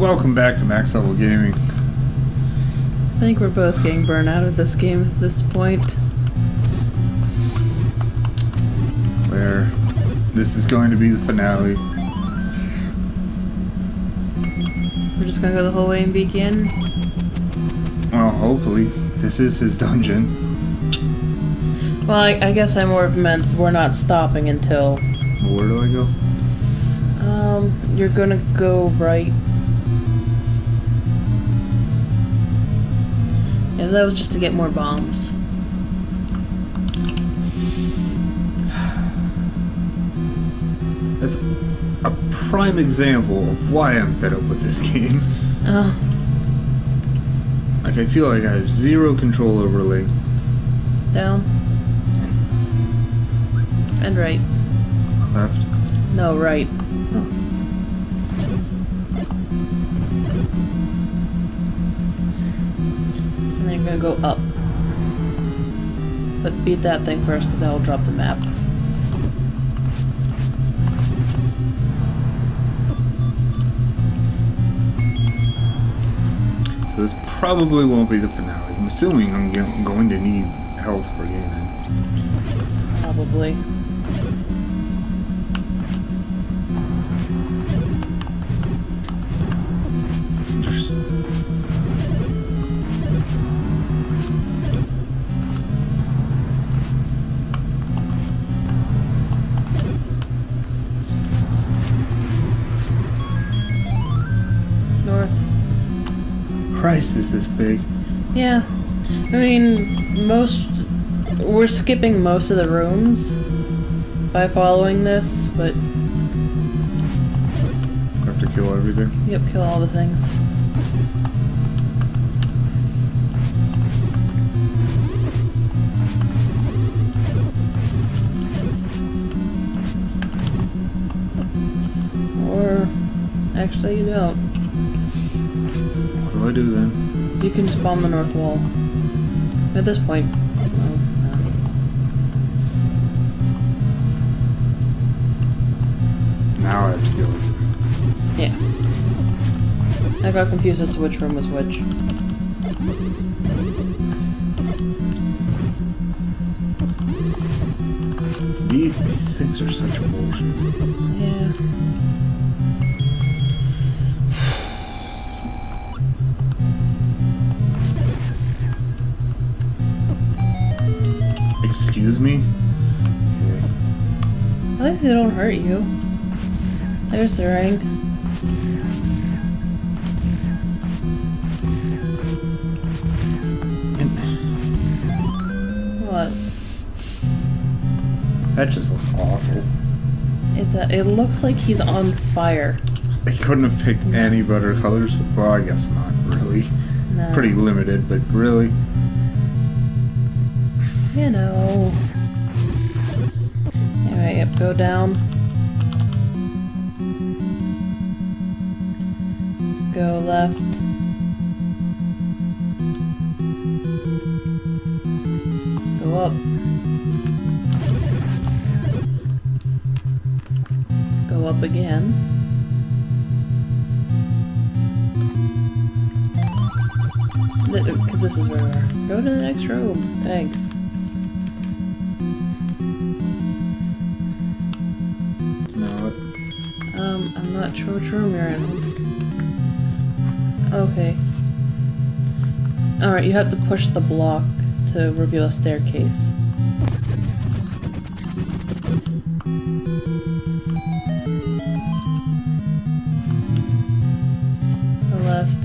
Welcome back to Max Level Gaming. I think we're both getting burnt out of this game at this point. Where this is going to be the finale. We're just gonna go the whole way and begin. Well, hopefully. This is his dungeon. Well, I guess I more meant we're not stopping until... Where do I go? You're gonna go right. Yeah, that was just to get more bombs. That's a prime example of why I'm fed up with this game. Oh. Like, I feel like I have zero control over Link. Down. And right. Left. No, right. Oh. And then you're gonna go up. But beat that thing first, because that will drop the map. So this probably won't be the finale. I'm assuming I'm going to need health for gaming. Probably. North. Christ, is this big? Yeah. I mean, we're skipping most of the rooms by following this, but... Have to kill everything? Yep, kill all the things. Or... actually, you don't. What do I do then? You can just bomb the north wall. At this point. Well, no. Now I have to kill everything. Yeah. I got confused as to which room was which. These things are such bullshit. Yeah. Excuse me? Okay. At least they don't hurt you. There's the ring. What? That just looks awful. It looks like he's on fire. I couldn't have picked any better colors. Well, I guess not really. No. Pretty limited, but really. You know. Anyway, yep, go down. Go left. Go up. Go up again. Because this is where we are. Go to the next room. Thanks. I'm not sure which room you're in. Okay. Alright, you have to push the block to reveal a staircase. Go left.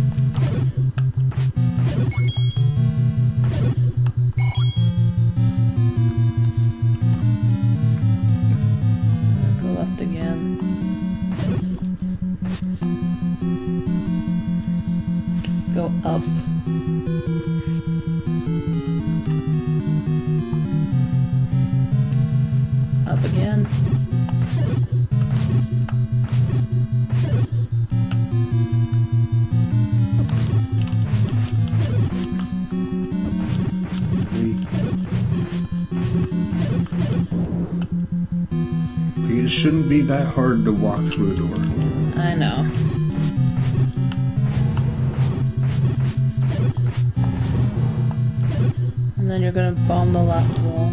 Go left again. Go up. Up again. It shouldn't be that hard to walk through a door. I know. you're gonna bomb the left wall.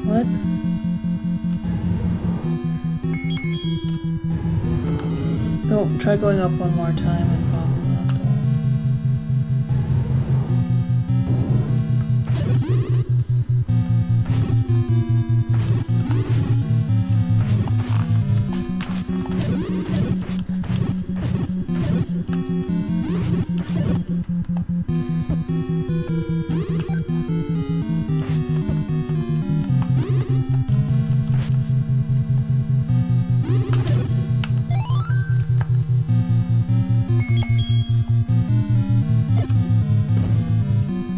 What? Go, try going up one more time and bomb the left wall.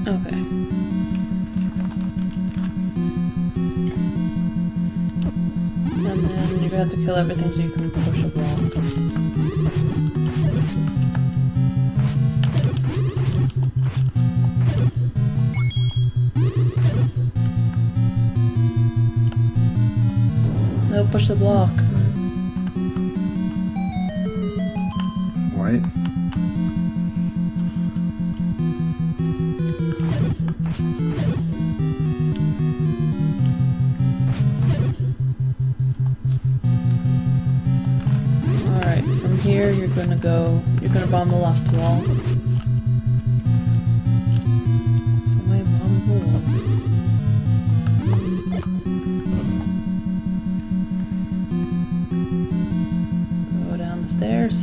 Okay. And then you're gonna have to kill everything so you can push a block. No, push the block. What? Alright, from here you're gonna bomb the left wall. So I bomb the walls. Go down the stairs.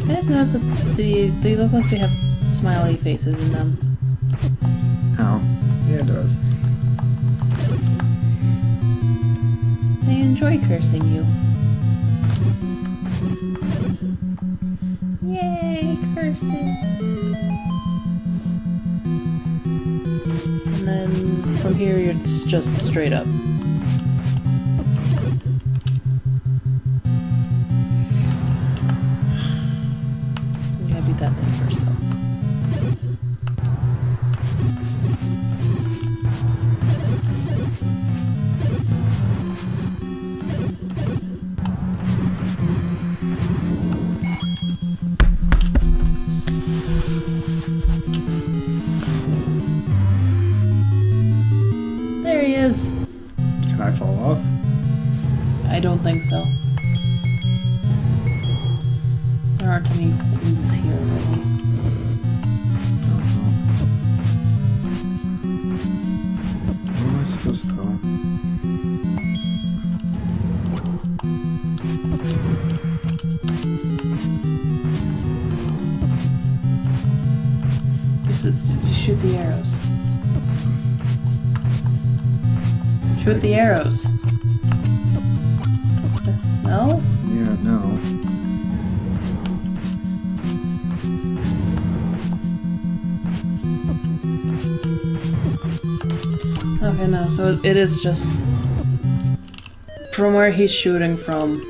I just noticed that they look like they have smiley faces in them. How? Yeah, it does. They enjoy cursing you. Yay, curses! And then from here it's just straight up. You gotta beat that thing first though. There he is. Can I fall off? I don't think so. There aren't any holes here really. Where am I supposed to go? You shoot the arrows. Shoot the arrows. No? Yeah, no. Okay, no, so it is just from where he's shooting from.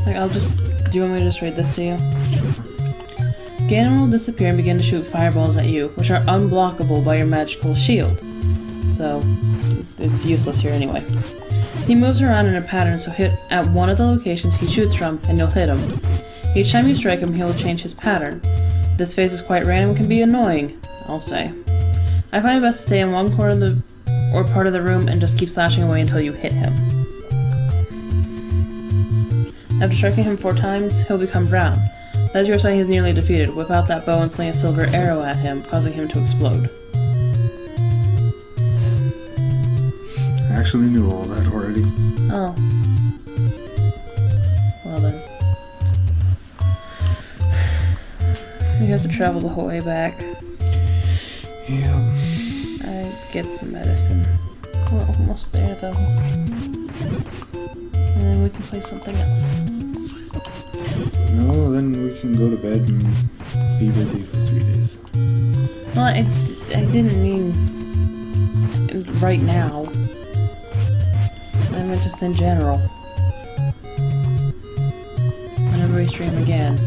Like, do you want me to just read this to you? Ganon will disappear and begin to shoot fireballs at you, which are unblockable by your magical shield. So, it's useless here anyway. He moves around in a pattern, so hit at one of the locations he shoots from, and you'll hit him. Each time you strike him, he will change his pattern. This phase is quite random and can be annoying, I'll say. I find it best to stay in one corner or part of the room and just keep slashing away until you hit him. After striking him 4 times, he'll become brown. As your sign he is nearly defeated, whip out that bow and sling a silver arrow at him, causing him to explode. I actually knew all that already. Oh. Well then. We have to travel the whole way back. Yeah. I get some medicine. We're almost there though. And then we can play something else. No, then we can go to bed and be busy for 3 days. Well, I didn't mean right now. I meant just in general. Whenever we stream again,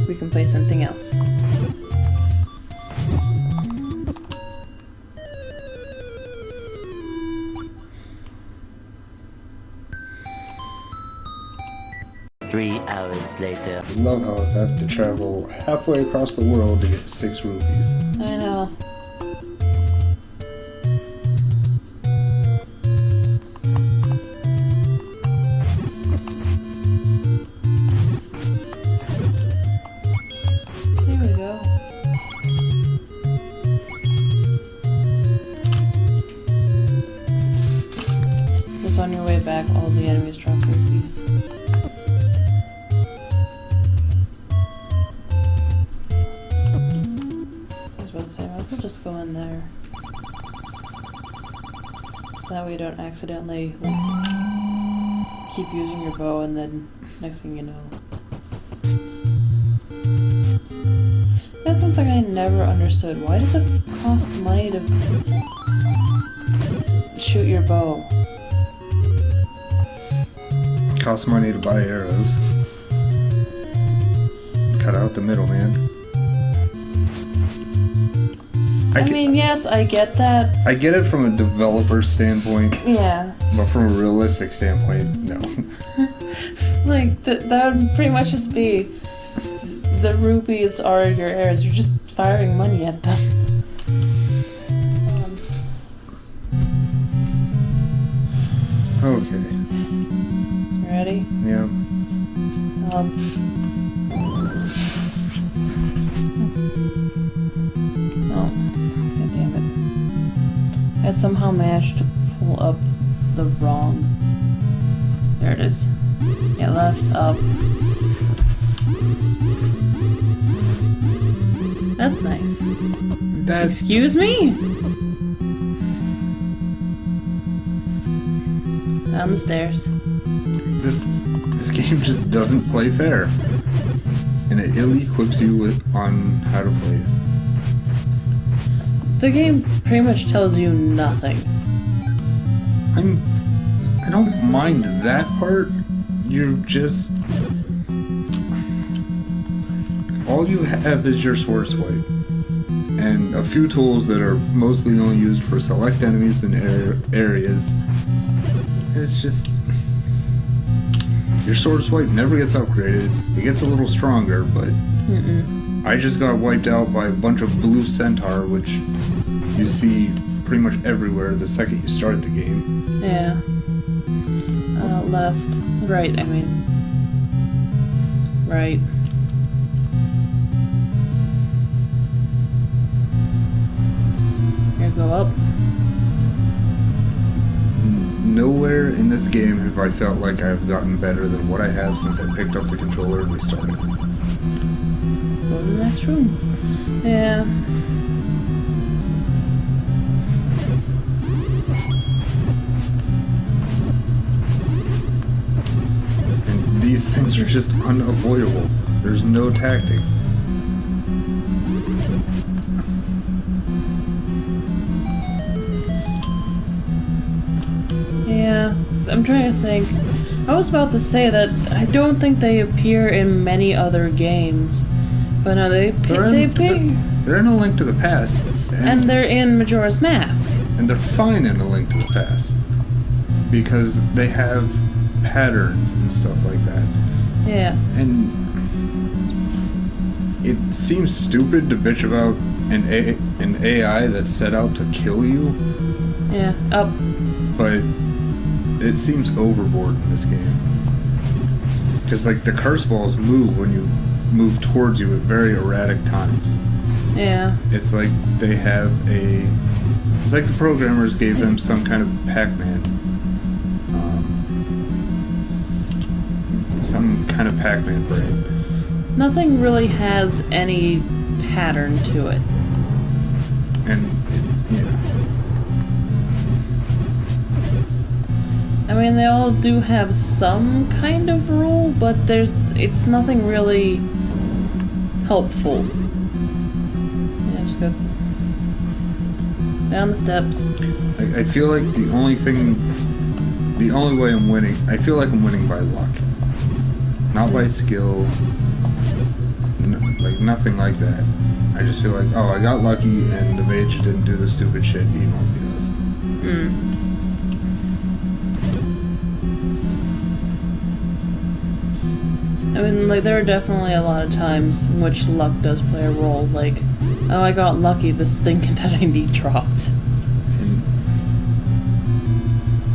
we can play something else. 3 hours later. I love how I have to travel halfway across the world to get 6 rupees. I know. Here we go. Just on your way back, all the enemies drop rupees. I was about to say, I could just go in there. So that way you don't accidentally like, keep using your bow and then next thing you know. That's something I never understood. Why does it cost money to shoot your bow? Costs money to buy arrows. Cut out the middleman. I mean, yes, I get that. I get it from a developer standpoint, Yeah. but from a realistic standpoint, no. Like, that would pretty much just be the rupees are your arrows. You're just firing money at them. Okay. Ready? Yeah. Oh, god damn it. I somehow managed to pull up the wrong... There it is. Yeah, left, up. That's nice. That's Excuse me? Down the stairs. this game just doesn't play fair, and it ill-equips you on how to play it. The game pretty much tells you nothing. I don't mind that part. You're just all you have is your sword swipe and a few tools that are mostly only used for select enemies in areas. It's just your sword swipe never gets upgraded. It gets a little stronger, but I just got wiped out by a bunch of blue centaur, which you see pretty much everywhere the second you start the game. Yeah. Left. Right, I mean. Right. Here, go up. Nowhere in this game have I felt like I've gotten better than what I have since I picked up the controller and restarted. Go to the next room. Yeah. And these things are just unavoidable. There's no tactic. Yeah. I'm trying to think. I was about to say that I don't think they appear in many other games. But no, they appear. They're in A Link to the Past. And they're in Majora's Mask. And they're fine in A Link to the Past. Because they have patterns and stuff like that. Yeah. And it seems stupid to bitch about an AI that's set out to kill you. Yeah. Up. But it seems overboard in this game. Because, like, the curse balls move when you move towards you at very erratic times. Yeah. It's like they have a... It's like the programmers gave them some kind of Pac-Man. Some kind of Pac-Man brain. Nothing really has any pattern to it. And, yeah. I mean, they all do have some kind of rule, but it's nothing really helpful. Yeah, just go down the steps. I feel like the only way I'm winning, I feel like I'm winning by luck. Not by skill, like nothing like that. I just feel like, oh, I got lucky and the mage didn't do the stupid shit he normally does. I mean, like, there are definitely a lot of times in which luck does play a role. Like, oh, I got lucky, this thing that I need dropped.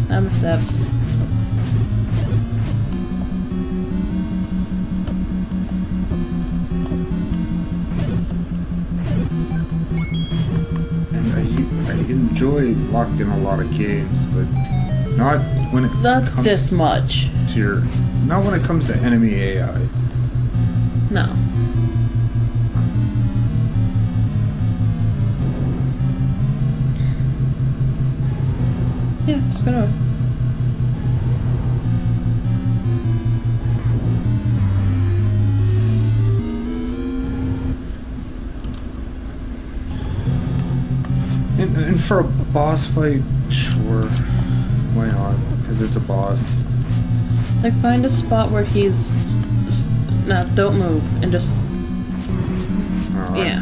Down the steps. I enjoy luck in a lot of games, but not when it Not comes this much. to your... Not when it comes to enemy AI. No. Yeah, just go north. And for a boss fight, sure. Why not? Because it's a boss. Like, find a spot where he's... No, don't move, and just... Oh, Yeah.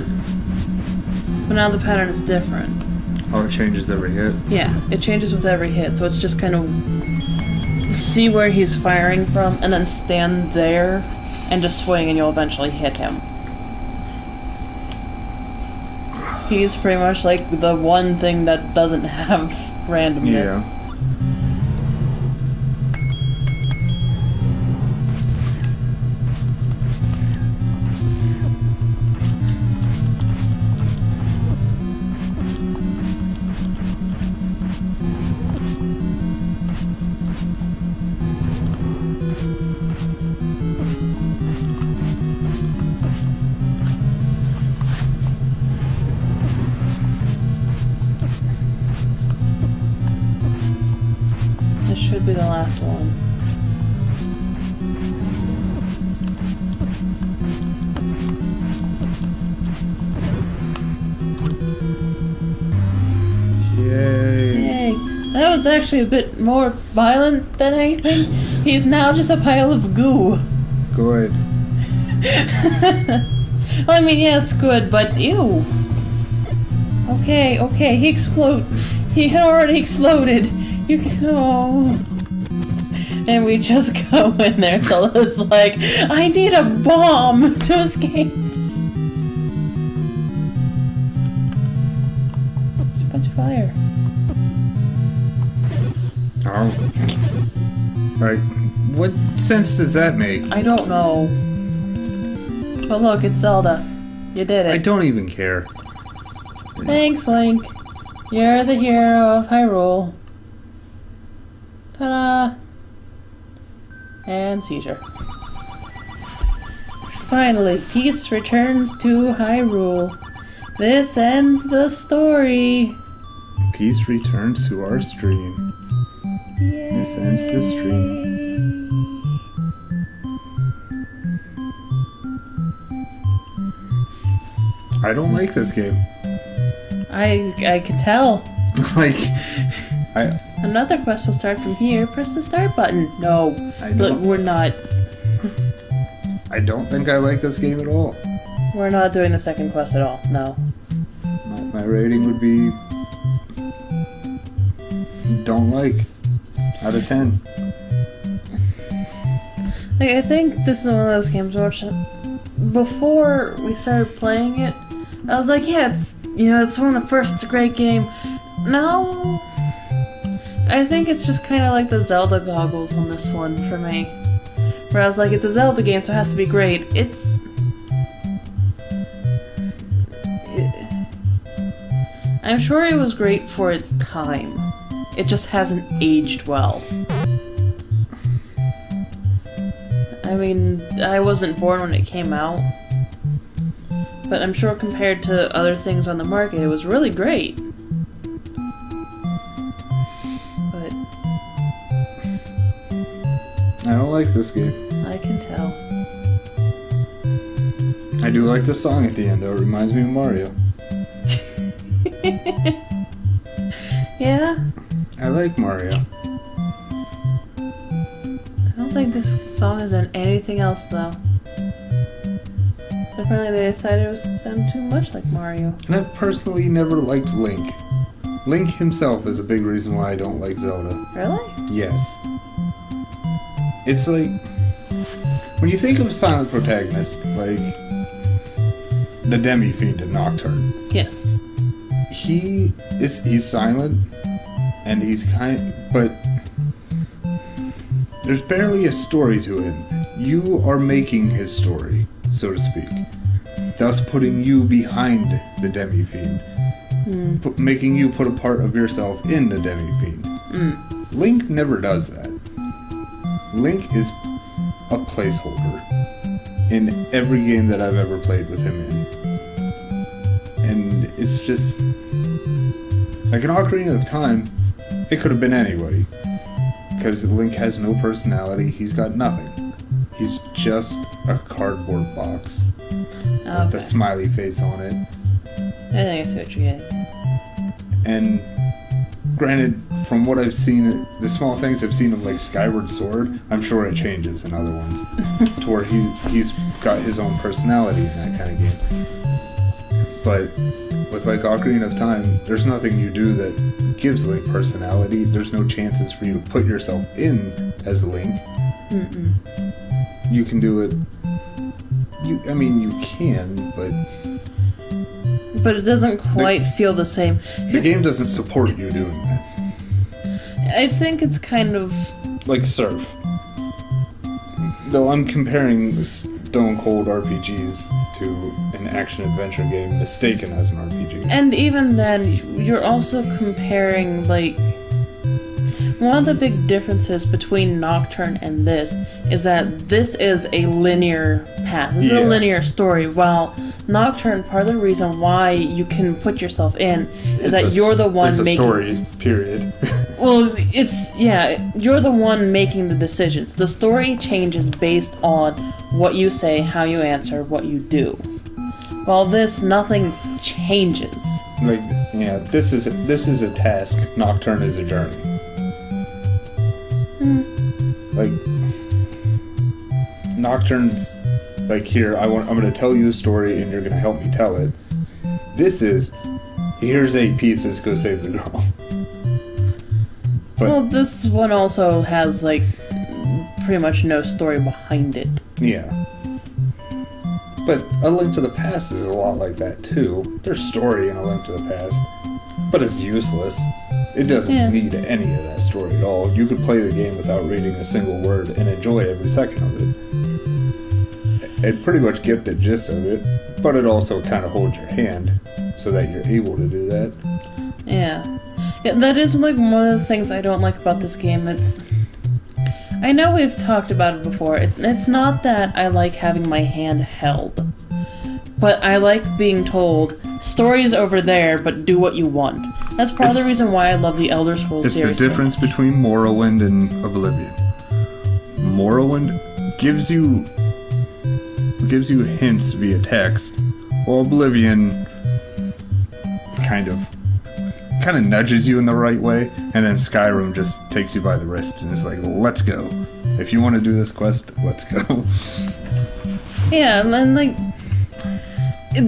But now the pattern is different. Oh, it changes every hit. Yeah, it changes with every hit, so it's just kind of... See where he's firing from, and then stand there, and just swing, and you'll eventually hit him. He's pretty much like the one thing that doesn't have randomness. Yeah. This should be the last one. Yay. Yay! That was actually a bit more violent than anything. He's now just a pile of goo. Good. Well, I mean, yes, good, but ew. Okay, he He had already exploded. You can. Oh. And we just go in there till it's like, I need a bomb to escape. Just a bunch of fire. Oh. Right. What sense does that make? I don't know. But look, it's Zelda. You did it. I don't even care. Thanks, Link. You're the hero of Hyrule. Ta-da! And seizure. Finally, peace returns to Hyrule. This ends the story. Peace returns to our stream. Yay. This ends the stream. I don't like this game. I can tell. Like, Another quest will start from here. Press the start button. No, I but don't- we're not. I don't think I like this game at all. We're not doing the second quest at all. No. My rating would be... Don't like. Out of 10. Like, I think this is one of those games where before we started playing it, I was like, yeah, it's one of the first, it's a great game. No, I think it's just kind of like the Zelda goggles on this one for me. Where I was like, it's a Zelda game, so it has to be great. I'm sure it was great for its time. It just hasn't aged well. I mean, I wasn't born when it came out. But I'm sure compared to other things on the market, it was really great. But I don't like this game. I can tell. I do like the song at the end, though. It reminds me of Mario. Yeah? I like Mario. I don't think this song is in anything else, though. So apparently they decided it was sound too much like Mario. And I've personally never liked Link. Link himself is a big reason why I don't like Zelda. Really? Yes. It's like... When you think of a silent protagonist, like the Demi-Fiend in Nocturne, Yes. he's silent, and but there's barely a story to him. You are making his story, so to speak, thus putting you behind the Demi-Fiend, making you put a part of yourself in the Demi-Fiend. Link never does that. Link is a placeholder in every game that I've ever played with him in. And it's just... like in Ocarina of Time, it could have been anybody. Because Link has no personality, he's got nothing. He's just a cardboard box with a smiley face on it. I think I see what you're getting. And granted, from what I've seen, the small things I've seen of like Skyward Sword, I'm sure it changes in other ones to where he's got his own personality in that kind of game. But with like Ocarina of Time, there's nothing you do that gives Link personality. There's no chances for you to put yourself in as Link. You can do it. You can, but it doesn't quite feel the same. The game doesn't support you doing that. I think it's kind of like Surf. Though I'm comparing Stone Cold RPGs to an action-adventure game mistaken as an RPG. And even then, you're also comparing, like... one of the big differences between Nocturne and this is that this is a linear path. This is a linear story, while Nocturne, part of the reason why you can put yourself in is that you're the one making... It's a story, period. Well, you're the one making the decisions. The story changes based on what you say, how you answer, what you do. While this, nothing changes. Like, yeah, this is a task. Nocturne is a journey. Like, Nocturne's like, here, I'm going to tell you a story and you're going to help me tell it. This is, here's 8 pieces, go save the girl. But, well, this one also has, like, pretty much no story behind it. Yeah. But A Link to the Past is a lot like that, too. There's story in A Link to the Past, but it's useless. It doesn't need any of that story at all. You could play the game without reading a single word and enjoy every second of it. And pretty much get the gist of it, but it also kind of holds your hand so that you're able to do that. Yeah, that is like one of the things I don't like about this game. I know we've talked about it before. It's not that I like having my hand held, but I like being told, story's over there, but do what you want. That's part of the reason why I love the Elder Scrolls series. It's the difference between Morrowind and Oblivion. Morrowind gives you hints via text, while Oblivion kind of nudges you in the right way, and then Skyrim just takes you by the wrist and is like, let's go. If you want to do this quest, let's go. Yeah, and then, like,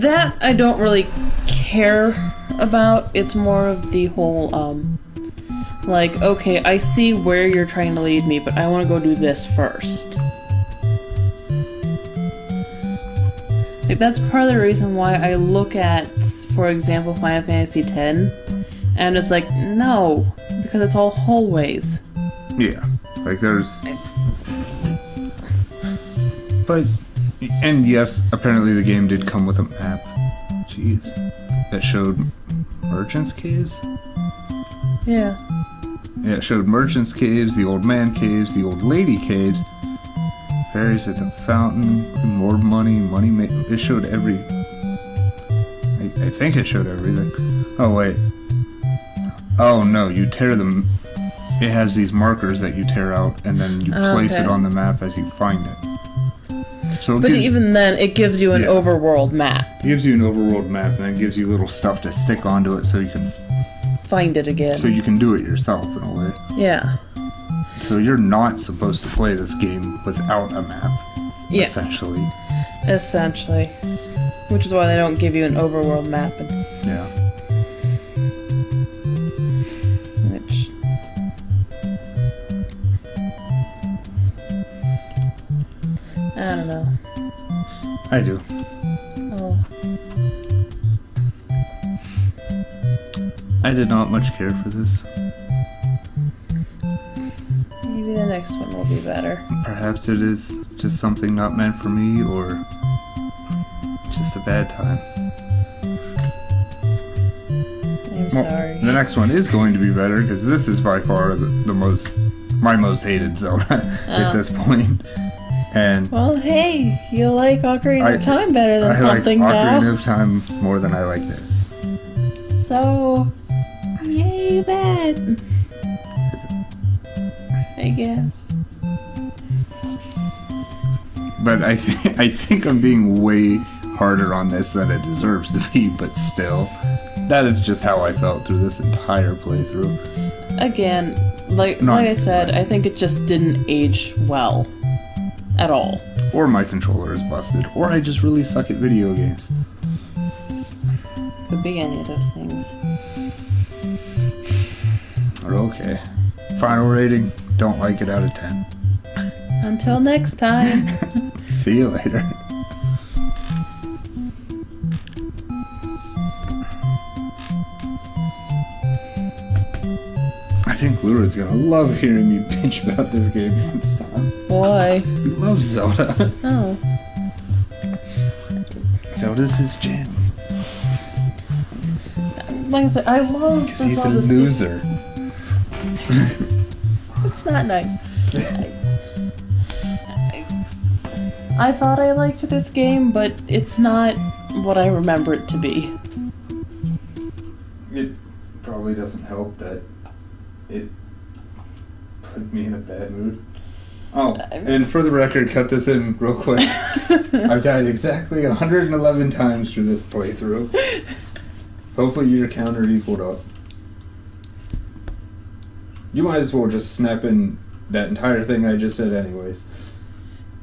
that I don't really care about. It's more of the whole, like, okay, I see where you're trying to lead me, but I want to go do this first. Like, that's part of the reason why I look at, for example, Final Fantasy X, and it's like, no, because it's all hallways. Yeah, like there's... But, and yes, apparently the game did come with a map. Jeez. That showed Merchant's Caves? Yeah. Yeah, it showed Merchant's Caves, the Old Man Caves, the Old Lady Caves, fairies at the fountain, more money, it showed every... I think it showed everything. Oh, wait. Oh, no, you tear them... It has these markers that you tear out, and then you place it on the map as you find it. So but even then, it gives you an overworld map. It gives you an overworld map, and it gives you little stuff to stick onto it so you can... find it again. So you can do it yourself, in a way. Yeah. So you're not supposed to play this game without a map, essentially. Essentially. Which is why they don't give you an overworld map. Yeah. Which... I don't know. I do. Oh. I did not much care for this. Maybe the next one will be better. Perhaps it is just something not meant for me, or just a bad time. I'm sorry. The next one is going to be better, because this is by far my most hated Zelda at this point. And well, hey, you like Ocarina of Time better than something now. I like now. Ocarina of Time more than I like this. So, yay that. I guess. But I think I'm being way harder on this than it deserves to be, but still. That is just how I felt through this entire playthrough. Again, like I said, I think it just didn't age well. At all. Or my controller is busted. Or I just really suck at video games. Could be any of those things. Okay. Final rating, don't like it out of 10. Until next time. See you later. I think Lurid's gonna love hearing me bitch about this game next time. Why? He loves Zelda. Oh. Zelda's his jam. Like I said, I love Because he's a loser. It's not nice. I thought I liked this game, but it's not what I remember it to be. It probably doesn't help that it put me in a bad mood. Oh, and for the record, cut this in real quick. I've died exactly 111 times through this playthrough. Hopefully your counter equaled up. You might as well just snap in that entire thing I just said anyways.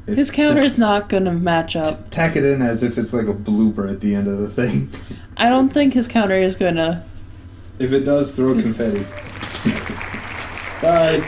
His counter is not going to match up. Tack it in as if it's like a blooper at the end of the thing. I don't think his counter is going to... If it does, throw confetti. Bye.